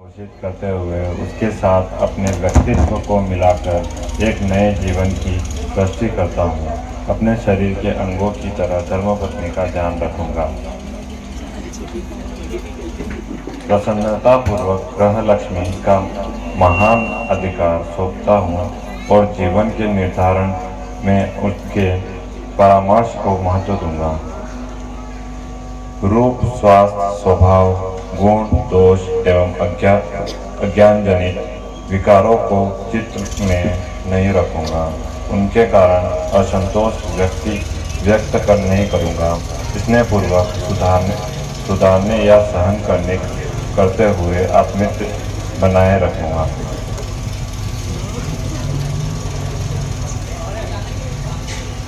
घोषित करते हुए उसके साथ अपने व्यक्तित्व को मिलाकर एक नए जीवन की सृष्टि करता हूँ। अपने शरीर के अंगों की तरह धर्मपत्नी का ध्यान रखूंगा। प्रसन्नतापूर्वक ग्रह लक्ष्मी का महान अधिकार सौंपता हूँ और जीवन के निर्धारण में उसके परामर्श को महत्व दूंगा। रूप, स्वास्थ्य, स्वभाव, गुण, दोष एवं अज्ञान जनित विकारों को चित्त में नहीं रखूंगा। उनके कारण असंतोष व्यक्त नहीं करूंगा। स्नेहपूर्वक सुधारने या सहन करते हुए आत्मित्व बनाए रखूंगा।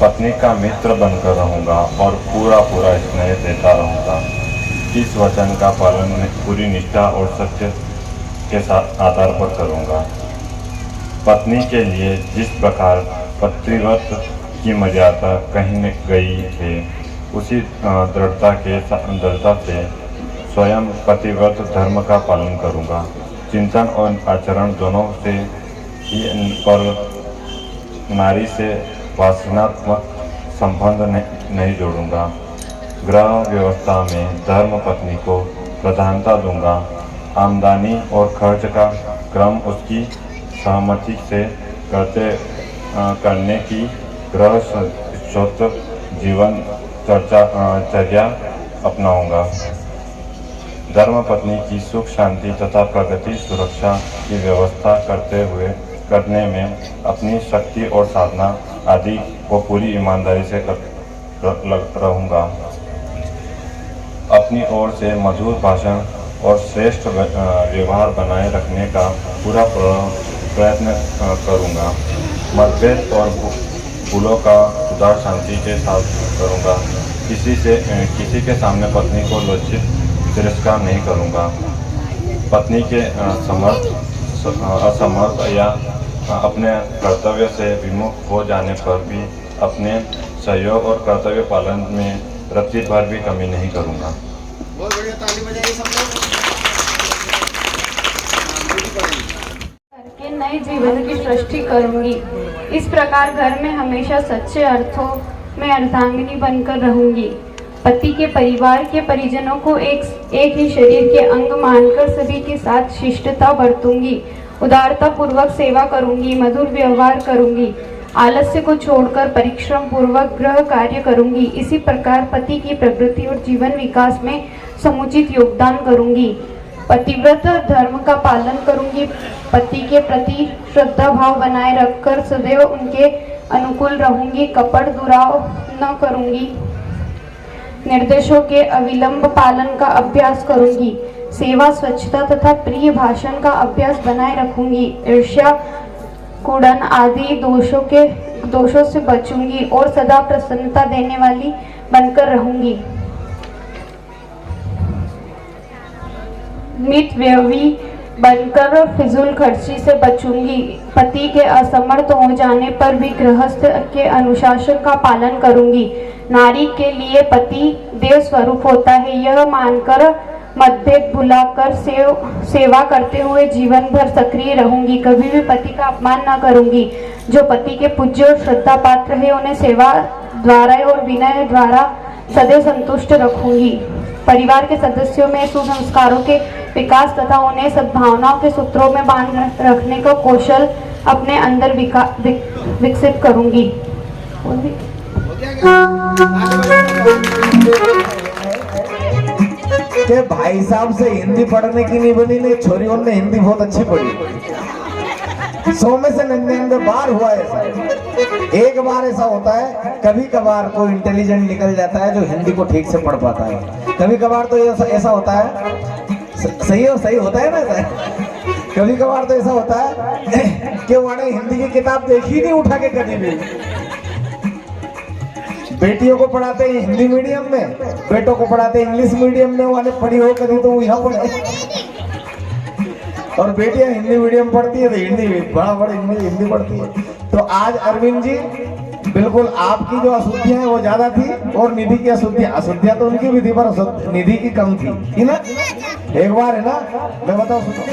पत्नी का मित्र बनकर रहूंगा और पूरा स्नेह देता रहूंगा। इस वचन का पालन पूरी निष्ठा और सत्य के साथ आधार पर करूंगा। पत्नी के लिए जिस प्रकार पतिव्रत की मर्यादा कही गई है, उसी दृढ़ता से स्वयं पतिव्रत धर्म का पालन करूंगा। चिंतन और आचरण दोनों से ही पर नारी से वासनात्मक संबंध नहीं जोड़ूंगा। ग्रह व्यवस्था में धर्म पत्नी को प्रधानता दूंगा। आमदनी और खर्च का क्रम उसकी सहमति से करने की ग्रह स्रोत जीवन चर्या अपनाऊंगा। धर्म पत्नी की सुख शांति तथा प्रगति सुरक्षा की व्यवस्था करने में अपनी शक्ति और साधना आदि को पूरी ईमानदारी से रहूंगा। अपनी ओर से मधुर भाषण और श्रेष्ठ व्यवहार बनाए रखने का पूरा प्रयत्न करूंगा। मतभेद और भूलों का सुधार शांति के साथ करूंगा। किसी के सामने पत्नी को लज्जित तिरस्कार नहीं करूंगा। पत्नी के असमर्थ या अपने कर्तव्य से विमुख हो जाने पर भी अपने सहयोग और कर्तव्य पालन में रत्ती भर भी कमी नहीं करूंगा। बहुत बढ़िया, ताली बजाइए सब लोग। करके नए जीवन की सृष्टि करूंगी। इस प्रकार घर में हमेशा सच्चे अर्थों में अर्धांगिनी बनकर रहूंगी। पति के परिवार के परिजनों को एक ही शरीर के अंग मानकर सभी के साथ शिष्टता बरतूंगी। उदारता पूर्वक सेवा करूंगी। मधुर व्यवहार करूंगी। आलस्य को छोड़कर परिश्रम पूर्वक गृह कार्य करूंगी। इसी प्रकार पति की प्रगति और जीवन विकास में समुचित योगदान करूंगी। पतिव्रत धर्म का पालन करूंगी। पति के प्रति श्रद्धा भाव बनाए रखकर सदैव उनके अनुकूल रहूंगी। कपट दुराव न करूंगी। निर्देशों के अविलंब पालन का अभ्यास करूंगी। सेवा, स्वच्छता तथा प्रिय भाषण का अभ्यास बनाए रखूंगी। ईर्ष्या, कुड़न आदि दोषों से बचूंगी और सदा प्रसन्नता देने वाली बनकर रहूंगी। मितव्ययी बनकर फिजूल खर्ची से बचूंगी। पति के असमर्थ हो जाने पर भी गृहस्थ के अनुशासन का पालन करूंगी। नारी के लिए पति देव स्वरूप होता है, यह मानकर मतभेद भुलाकर सेवा करते हुए जीवन भर सक्रिय रहूंगी। कभी भी पति का अपमान न करूंगी। जो पति के पूज्य और श्रद्धा पात्र है, उन्हें सेवा द्वारा और विनय द्वारा सदैव संतुष्ट रखूंगी। परिवार के सदस्यों में सुसंस्कारों के विकास तथा उन्हें सद्भावनाओं के सूत्रों में बांध रखने का कौशल अपने अंदर विकसित करूंगी। के भाई साहब से हिंदी पढ़ने की नहीं बनी, नहीं छोरियों ने हिंदी बहुत अच्छी पढ़ी। 100 में से 99 बार हुआ ऐसा। एक बार ऐसा होता है, कभी कभार कोई इंटेलिजेंट निकल जाता है जो हिंदी को ठीक से पढ़ पाता है। कभी कभार तो ऐसा होता है, सही होता है ना ऐसा। कभी कभार तो ऐसा होता है कि उन्होंने हिंदी की किताब देखी नहीं उठा के कभी भी। बेटियों को पढ़ाते हैं हिंदी मीडियम में, बेटों को पढ़ाते हैं इंग्लिश मीडियम में। वाले पढ़ी हो कभी तो वो यहाँ पढ़े, और बेटियां हिंदी मीडियम पढ़ती है तो हिंदी बड़ा हिंदी पढ़ती है। तो आज अरविंद जी बिल्कुल आपकी जो अशुद्धियां है वो ज्यादा थी और निधि की अशुद्धियां तो उनकी भी थी पर निधि की कम थी ना। एक बार है ना, मैं बताऊं सुनो।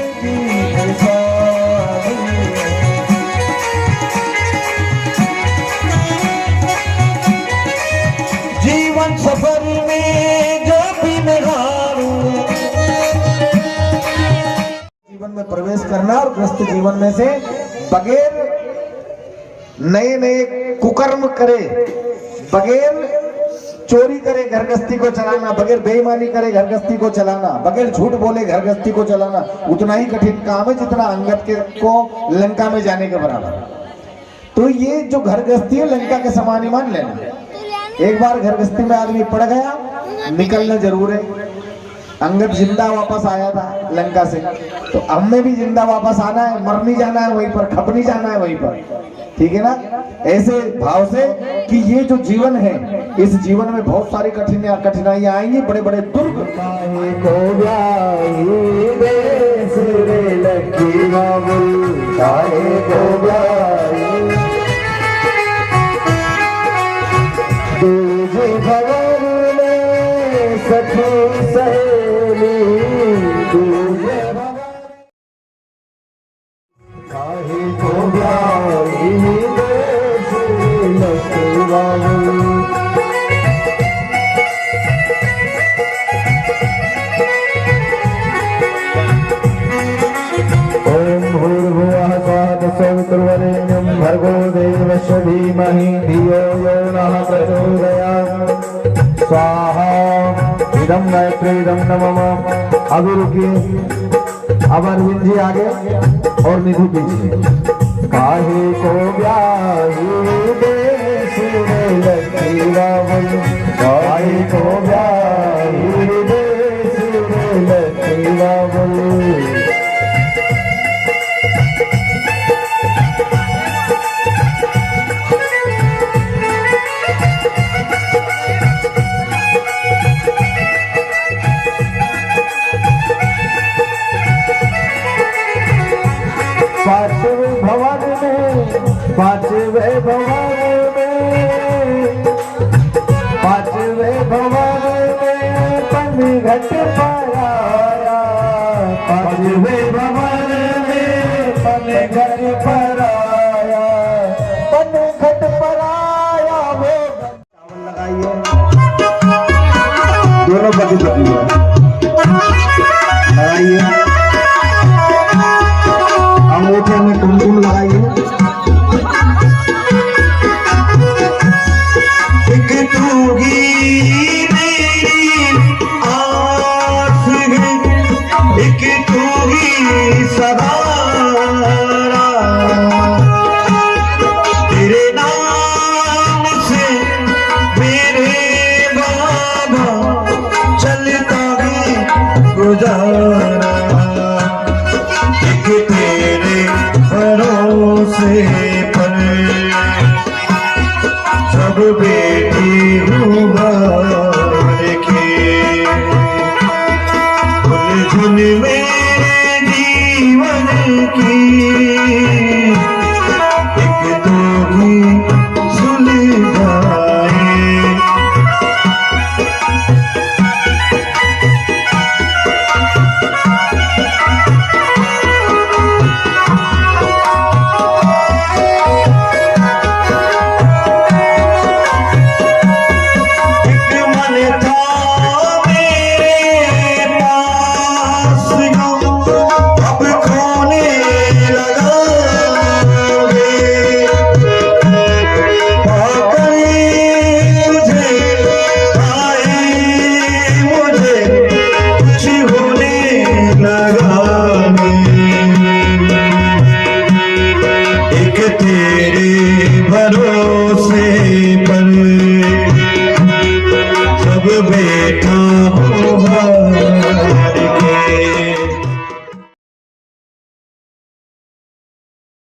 जीवन सफर में जो भी जीवन में प्रवेश करना और ग्रस्त जीवन में से बगैर नए नए कुकर्म करे, बगैर चोरी करे घर गृहस्थी को चलाना, बगैर बेईमानी करे घर गृहस्थी को चलाना, बगैर झूठ बोले घर गृहस्थी को चलाना उतना ही कठिन काम है जितना अंगद के को लंका में जाने के बराबर। तो ये जो घर गृहस्थी है लंका के समान ही मान लेना। एक बार घर गृहस्थी में आदमी पड़ गया निकलना जरूर है। अंगद जिंदा वापस आया था लंका से, तो हमें भी जिंदा वापस आना है, मर नहीं जाना है वहीं पर, खप नहीं जाना है वहीं पर, ठीक है ना। ऐसे भाव से कि ये जो जीवन है इस जीवन में बहुत सारी कठिनाइयां आएंगी, बड़े बड़े दुर्ग सवितुर्वरेण्यं भर्गो देवस्य धीमहि धियो यो नः प्रचोदयात्। स्वाहा इदं मैत्रेयं नमः। अभी रुकिए, अब अरविंद जी आगे और निधि पीछे। काहे को ब्याही देश में लगी रावण, काहे को ब्याही देश में लगी रावण। पांचवे भवन में पनघट पराया, पांचवे भवन में पनघट पराया, पनघट पराया। वो चावल लगाइए दोनों पति पत्नी लगाइए, अंगूठे में कुमकुम लगाइए। सब बेटी उलझन मेरे जीवन की एक तो भी सुलझाए।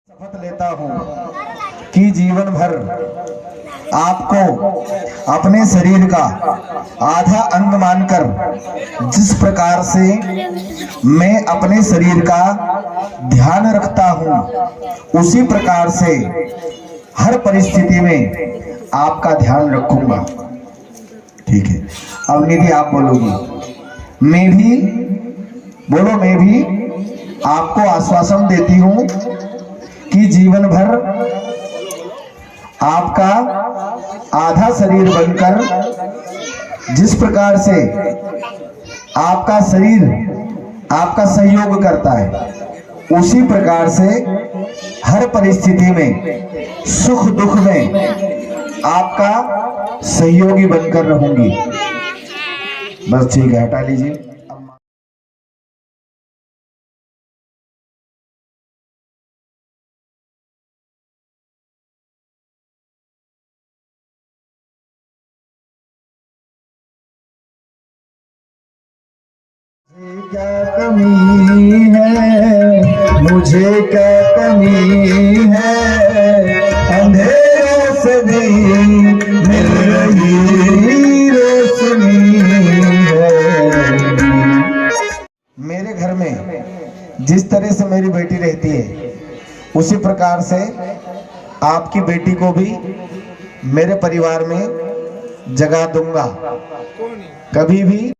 शपथ लेता हूं कि जीवन भर आपको अपने शरीर का आधा अंग मानकर जिस प्रकार से मैं अपने शरीर का ध्यान रखता हूं उसी प्रकार से हर परिस्थिति में आपका ध्यान रखूंगा। ठीक है, अब निधि आप बोलोगी। मैं भी बोलो, मैं भी आपको आश्वासन देती हूं कि जीवन भर आपका आधा शरीर बनकर जिस प्रकार से आपका शरीर आपका सहयोग करता है, उसी प्रकार से हर परिस्थिति में सुख दुख में आपका सहयोगी बनकर रहूंगी। बस ठीक है, हटा लीजिए। क्या कमी है, मुझे क्या कमी है, अंधेरों से भी मिल रही रोशनी है। मेरे घर में जिस तरह से मेरी बेटी रहती है, उसी प्रकार से आपकी बेटी को भी मेरे परिवार में जगह दूंगा। कभी भी